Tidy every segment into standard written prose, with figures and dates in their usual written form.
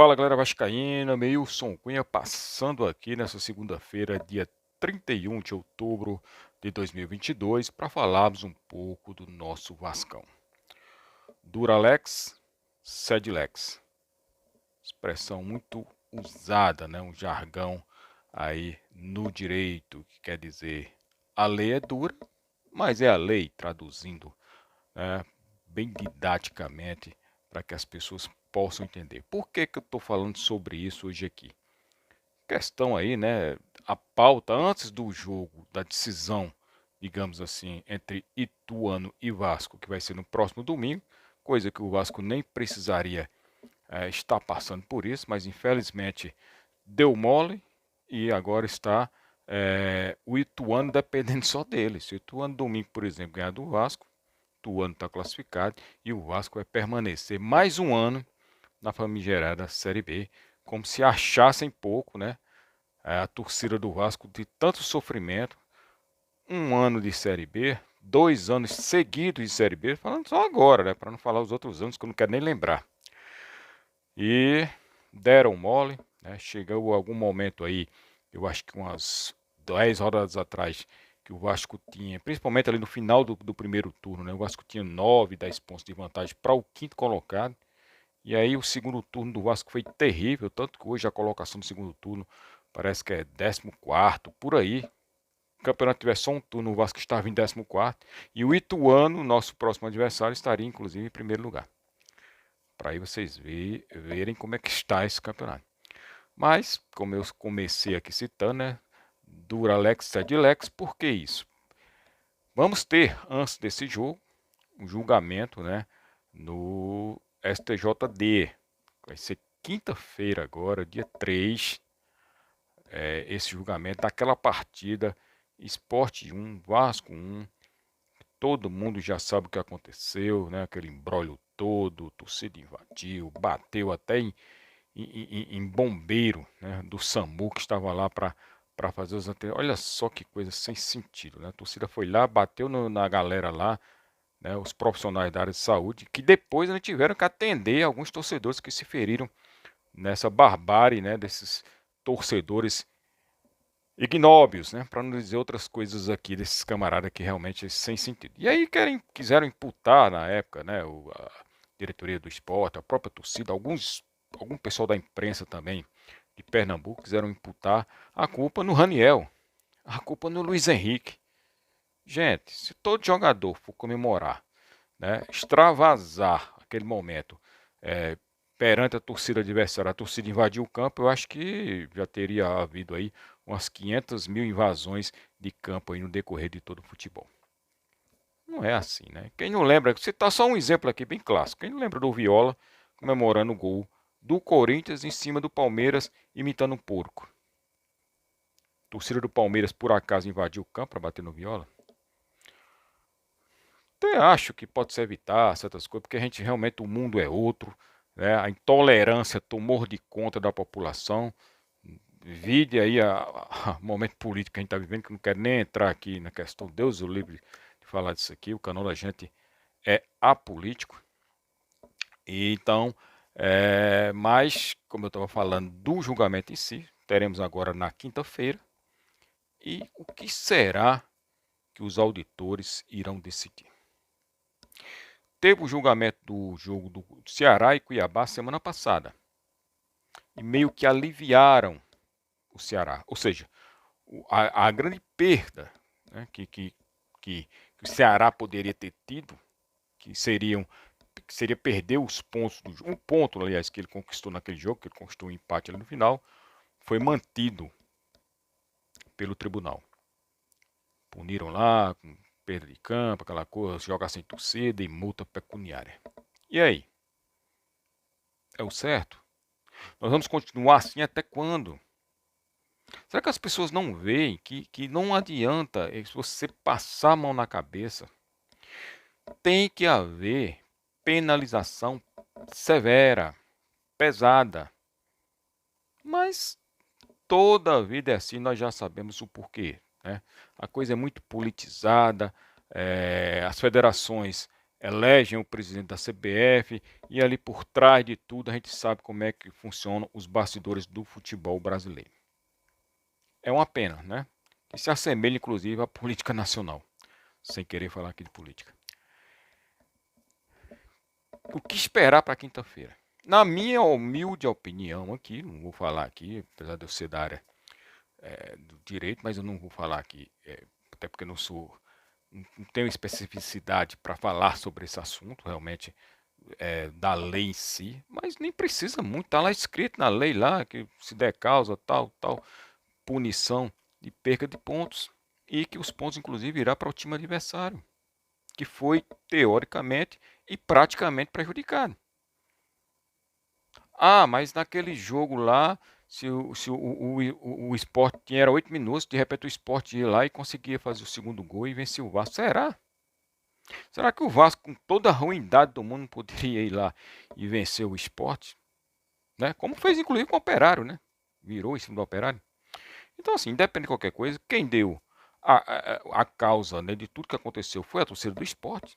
Fala galera vascaína, Meilson Cunha passando aqui nessa segunda-feira, dia 31 de outubro de 2022, para falarmos um pouco do nosso Vascão. Duralex, Sedlex, expressão muito usada, né? Um jargão aí no direito, que quer dizer a lei é dura, mas é a lei, traduzindo, né, bem didaticamente, para que as pessoas possam entender. Por que eu estou falando sobre isso hoje aqui? Questão aí, né? A pauta antes do jogo, da decisão, digamos assim, entre Ituano e Vasco, que vai ser no próximo domingo, coisa que o Vasco nem precisaria estar passando por isso, mas infelizmente deu mole e agora está o Ituano dependendo só dele. Se o Ituano domingo, por exemplo, ganhar do Vasco, o Ituano está classificado e o Vasco vai permanecer mais um ano na famigerada Série B, como se achassem pouco, né? A torcida do Vasco de tanto sofrimento, um ano de Série B, 2 anos seguidos de Série B, falando só agora, né? Para não falar os outros anos que eu não quero nem lembrar. E deram mole, né? Chegou algum momento aí, eu acho que umas 10 rodadas atrás, que o Vasco tinha, principalmente ali no final do primeiro turno, né? O Vasco tinha 9, 10 pontos de vantagem para o quinto colocado. E aí o segundo turno do Vasco foi terrível, tanto que hoje a colocação do segundo turno parece que é 14º, por aí. Se o campeonato tiver só um turno, o Vasco estava em 14º. E o Ituano, nosso próximo adversário, estaria inclusive em primeiro lugar. Para aí vocês verem como é que está esse campeonato. Mas, como eu comecei aqui citando, né? Duralex, Sedlex, por que isso? Vamos ter, antes desse jogo, um julgamento, né? No STJD. Vai ser quinta-feira agora, dia 3, esse julgamento daquela partida Sport 1, Vasco 1. Todo mundo já sabe o que aconteceu, né? Aquele imbróglio todo, torcida invadiu, bateu até em bombeiro, né? Do SAMU que estava lá para fazer os anteriores. Olha só que coisa sem sentido, né? A torcida foi lá, bateu na galera lá, né? Os profissionais da área de saúde, que depois ainda tiveram que atender alguns torcedores que se feriram nessa barbárie, né, desses torcedores ignóbios, né, para não dizer outras coisas aqui desses camaradas que realmente é sem sentido. E aí quiseram imputar na época, né, a diretoria do esporte, a própria torcida, algum pessoal da imprensa também de Pernambuco quiseram imputar a culpa no Raniel, a culpa no Luiz Henrique. Gente, se todo jogador for comemorar, né, extravasar aquele momento, é, perante a torcida adversária, a torcida invadiu o campo, eu acho que já teria havido aí umas 500 mil invasões de campo aí no decorrer de todo o futebol. Não é assim, né? Quem não lembra, você tá só um exemplo aqui bem clássico. Quem não lembra do Viola comemorando o gol do Corinthians em cima do Palmeiras, imitando um porco? A torcida do Palmeiras por acaso invadiu o campo para bater no Viola? Até acho que pode se evitar certas coisas, porque a gente realmente, o mundo é outro, né? A intolerância tomou de conta da população. Vide aí o momento político que a gente está vivendo, que eu não quero nem entrar aqui na questão, Deus o livre de falar disso aqui, o canal da gente é apolítico. E então, mas, como eu estava falando do julgamento em si, teremos agora na quinta-feira, e o que será que os auditores irão decidir? Teve o julgamento do jogo do Ceará e Cuiabá semana passada, e meio que aliviaram o Ceará, ou seja, a grande perda, né, que o Ceará poderia ter tido, que seria perder os pontos, um ponto, aliás, que ele conquistou naquele jogo, que ele conquistou um empate ali no final, foi mantido pelo tribunal. Puniram lá, com perda de campo, aquela coisa, jogar sem torcida e multa pecuniária. E aí? É o certo? Nós vamos continuar assim até quando? Será que as pessoas não veem que não adianta você passar a mão na cabeça? Tem que haver penalização severa, pesada. Mas toda a vida é assim, nós já sabemos o porquê, né? A coisa é muito politizada, as federações elegem o presidente da CBF e ali por trás de tudo a gente sabe como é que funcionam os bastidores do futebol brasileiro. É uma pena, né? Que se assemelha inclusive à política nacional, sem querer falar aqui de política. O que esperar para quinta-feira? Na minha humilde opinião aqui, não vou falar aqui, apesar de eu ser da área do direito, mas eu não vou falar aqui, até porque eu não tenho especificidade para falar sobre esse assunto, realmente, da lei em si, mas nem precisa muito, está lá escrito na lei lá, que se der causa, tal, punição de perca de pontos, e que os pontos, inclusive, irá para o time adversário, que foi, teoricamente e praticamente prejudicado. Ah, mas naquele jogo lá, se o Sport era 8 minutos, de repente o Sport ia lá e conseguia fazer o segundo gol e vencer o Vasco. Será? Será que o Vasco, com toda a ruindade do mundo, poderia ir lá e vencer o Sport? Né? Como fez inclusive com o Operário, né? Virou em cima do Operário. Então, assim, independente de qualquer coisa, quem deu a causa, né, de tudo que aconteceu foi a torcida do Sport,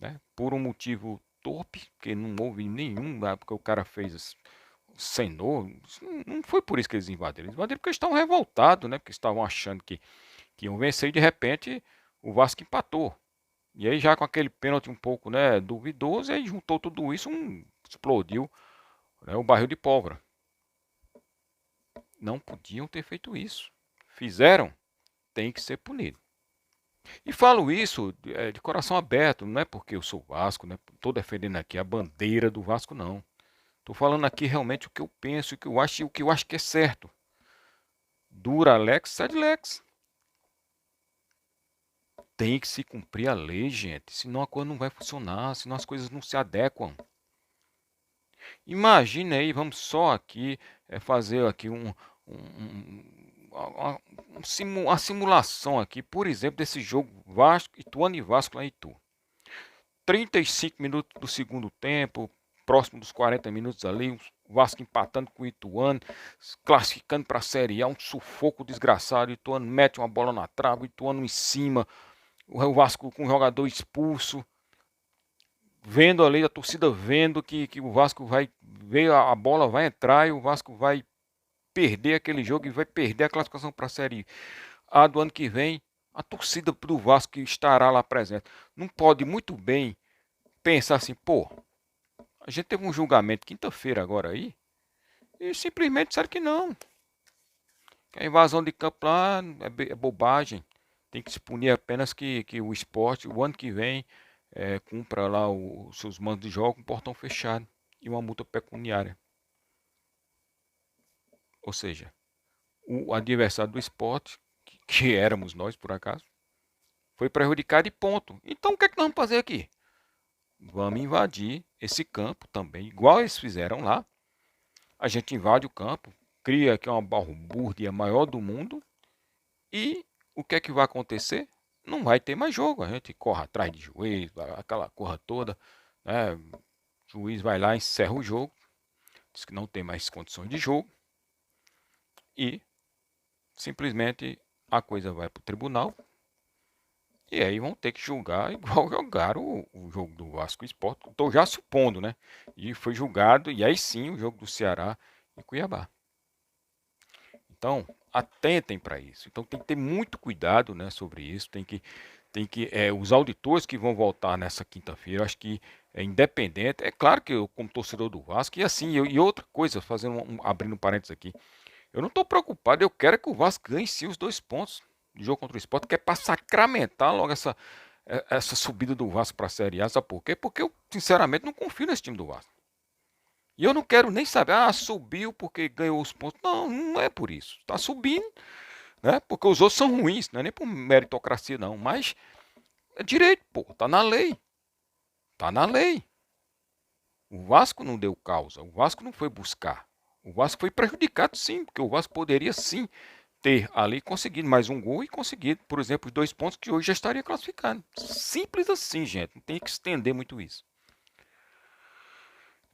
né? Por um motivo torpe, porque não houve nenhum, porque o cara fez sem novo. Não foi por isso que eles invadiram. Eles invadiram porque eles estavam revoltados, né? Porque estavam achando que iam vencer e de repente o Vasco empatou. E aí já com aquele pênalti um pouco, né, duvidoso, e aí juntou tudo isso, explodiu, né, o barril de pólvora. Não podiam ter feito isso. Fizeram, tem que ser punido. E falo isso de coração aberto, não é porque eu sou Vasco, né? Estou defendendo aqui a bandeira do Vasco, não. Estou falando aqui realmente o que eu penso, o que eu acho e o que eu acho que é certo. Dura lex, sed lex. Tem que se cumprir a lei, gente. Senão a coisa não vai funcionar, senão as coisas não se adequam. Imagine aí, vamos só aqui fazer aqui uma simulação aqui, por exemplo, desse jogo Vasco, Ituano e Vasco lá em Itu. 35 minutos do segundo tempo, próximo dos 40 minutos ali, o Vasco empatando com o Ituano, classificando para a Série A, um sufoco desgraçado, o Ituano mete uma bola na trave, o Ituano em cima, o Vasco com o jogador expulso, vendo ali, a torcida vendo que o Vasco vai ver, a bola vai entrar e o Vasco vai perder aquele jogo e vai perder a classificação para a Série A do ano que vem. A torcida do Vasco que estará lá presente não pode muito bem pensar assim, pô, a gente teve um julgamento quinta-feira agora aí e simplesmente disseram que não. Que a invasão de campo lá é bobagem. Tem que se punir apenas que o esporte, o ano que vem, cumpra lá os seus mandos de jogo com portão fechado e uma multa pecuniária. Ou seja, o adversário do esporte, que éramos nós por acaso, foi prejudicado e ponto. Então o que é que nós vamos fazer aqui? Vamos invadir esse campo também, igual eles fizeram lá. A gente invade o campo, cria aqui uma balbúrdia maior do mundo e o que é que vai acontecer? Não vai ter mais jogo. A gente corre atrás de juiz, aquela corra toda, né? O juiz vai lá, encerra o jogo, diz que não tem mais condições de jogo e simplesmente a coisa vai para o tribunal. E aí vão ter que julgar igual jogaram o jogo do Vasco Sport. Estou já supondo, né? E foi julgado, e aí sim o jogo do Ceará e Cuiabá. Então, atentem para isso. Então tem que ter muito cuidado, né, sobre isso. Os auditores que vão voltar nessa quinta-feira, acho que é independente. É claro que eu, como torcedor do Vasco, e assim, e outra coisa, abrindo um parênteses aqui, eu não estou preocupado, eu quero que o Vasco ganhe sim os 2 pontos de jogo contra o Sport, que é para sacramentar logo essa subida do Vasco para a Série A. Sabe por quê? Porque eu, sinceramente, não confio nesse time do Vasco. E eu não quero nem saber, subiu porque ganhou os pontos. Não, não é por isso. Está subindo, né? Porque os outros são ruins, não é nem por meritocracia, não. Mas é direito, pô, tá na lei. Tá na lei. O Vasco não deu causa, o Vasco não foi buscar. O Vasco foi prejudicado sim, porque o Vasco poderia sim ter ali conseguido mais um gol e conseguido, por exemplo, os 2 pontos que hoje já estaria classificado. Simples assim, gente. Não tem que estender muito isso.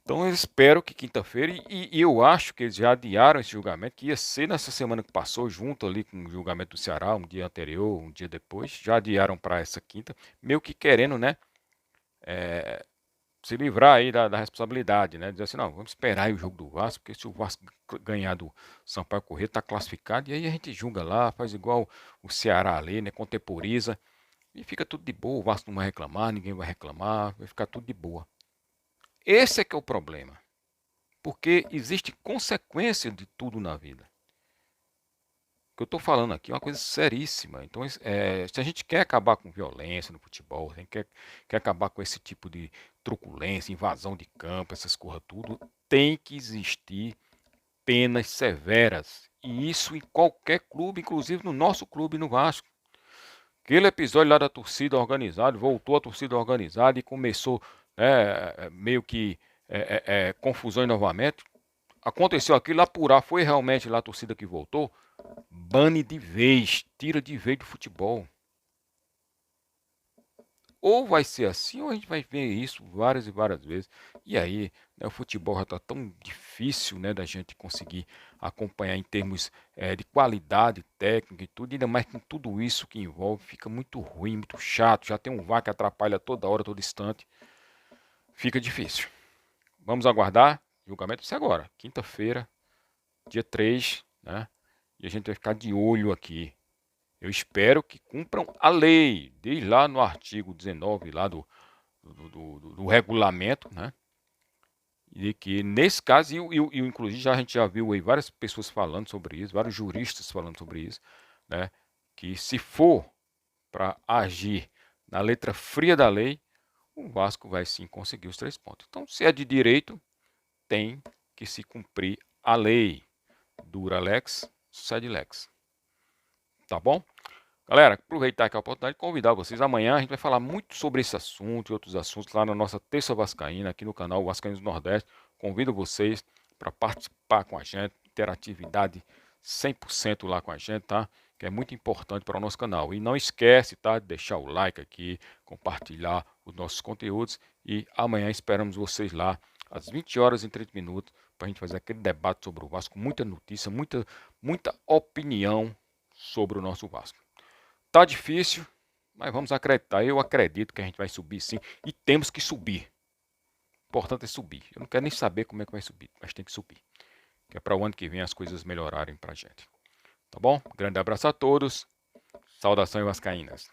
Então eu espero que quinta-feira, e eu acho que eles já adiaram esse julgamento, que ia ser nessa semana que passou, junto ali com o julgamento do Ceará, um dia anterior, um dia depois, já adiaram para essa quinta, meio que querendo, né, se livrar aí da responsabilidade, né? Dizer assim, não, vamos esperar aí o jogo do Vasco, porque se o Vasco ganhar do Sampaio Corrêa, tá classificado, e aí a gente julga lá, faz igual o Ceará ali, né? Contemporiza, e fica tudo de boa, o Vasco não vai reclamar, ninguém vai reclamar, vai ficar tudo de boa. Esse é que é o problema, porque existe consequência de tudo na vida. O que eu estou falando aqui é uma coisa seríssima. Então, se a gente quer acabar com violência no futebol, se a gente quer acabar com esse tipo de truculência, invasão de campo, essas coisas tudo, tem que existir penas severas. E isso em qualquer clube, inclusive no nosso clube, no Vasco. Aquele episódio lá da torcida organizada, voltou a torcida organizada e começou meio que confusões novamente. Aconteceu aquilo, apurar, foi realmente lá a torcida que voltou? Bane de vez, tira de vez do futebol. Ou vai ser assim, ou a gente vai ver isso várias e várias vezes. E aí, né, o futebol já está tão difícil, né, da gente conseguir acompanhar em termos de qualidade técnica e tudo, ainda mais com tudo isso que envolve, fica muito ruim, muito chato. Já tem um VAR que atrapalha toda hora, todo instante. Fica difícil. Vamos aguardar. Julgamento vai agora, quinta-feira, dia 3, né? E a gente vai ficar de olho aqui. Eu espero que cumpram a lei, desde lá no artigo 19 lá do regulamento, né? E que nesse caso, inclusive a gente já viu aí várias pessoas falando sobre isso, vários juristas falando sobre isso, né? Que se for para agir na letra fria da lei, o Vasco vai sim conseguir os 3 pontos. Então, se é de direito, tem que se cumprir a lei. Dura lex, sucede lex. Tá bom? Galera, aproveitar aqui a oportunidade de convidar vocês. Amanhã a gente vai falar muito sobre esse assunto e outros assuntos lá na nossa Terça Vascaína, aqui no canal Vascaínos do Nordeste. Convido vocês para participar com a gente, interatividade 100% lá com a gente, tá? Que é muito importante para o nosso canal. E não esquece, tá? De deixar o like aqui, compartilhar os nossos conteúdos. E amanhã esperamos vocês lá, às 20 horas e 30 minutos, para a gente fazer aquele debate sobre o Vasco. Muita notícia, muita opinião sobre o nosso Vasco. Tá difícil, mas vamos acreditar. Eu acredito que a gente vai subir sim. E temos que subir. O importante é subir. Eu não quero nem saber como é que vai subir, mas tem que subir. Que é para o ano que vem as coisas melhorarem para a gente. Tá bom? Grande abraço a todos. Saudações vascaínas.